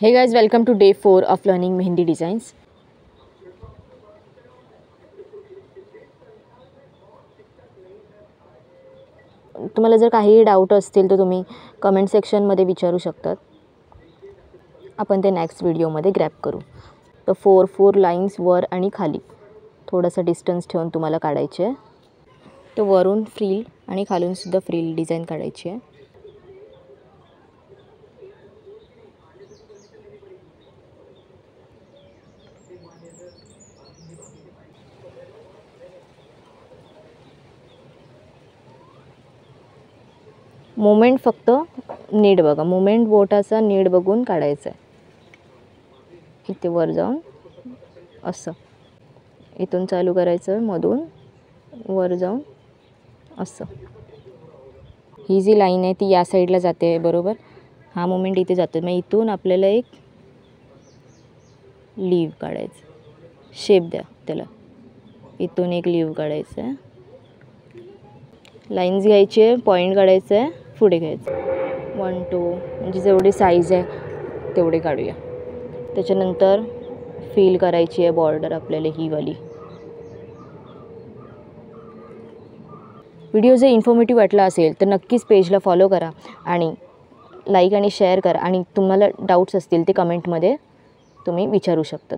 Hey guys, welcome to day 4 of learning Mehendi designs. तुम्हाला जर काही डाऊट असतील तर तुम्ही कमेंट सेक्शनमध्ये विचारू शकतात. आपण ते नेक्स्ट व्हिडिओमध्ये ग्रॅब करू. तर 4 लाईन्स वर आणि खाली थोडासा डिस्टन्स ठेवून तुम्हाला काढायचे आहे. तर वरून फ्रिल आणि खालून सुद्धा फ्रिल डिझाइन काढायची आहे. मोमेंट फक्त नीट बघा, मोमेंट बोटाचा नीट बघून काढायचा आहे. इथे वर जाऊन असं इथून चालू करायचं, मधून वर जाऊन असं. ही जी लाईन आहे ती या साईडला जाते बरोबर. हा मोमेंट इथे जातो. मग इथून आपल्याला एक लीव काढायचं, शेप द्या त्याला. इथून एक लीव काढायचं आहे, लाईन्स घ्यायची आहे, पॉईंट काढायचं आहे, पुढे घ्यायचं. 1 2 म्हणजे जेवढी साईज आहे तेवढे काढूया. त्याच्यानंतर फिल करायची आहे बॉर्डर आपल्याला ही वाली. व्हिडिओ जर इन्फॉर्मेटिव्ह वाटला असेल तर नक्कीच पेजला फॉलो करा आणि लाईक आणि शेअर करा. आणि तुम्हाला डाऊट्स असतील ते कमेंटमध्ये तुम्ही विचारू शकतात.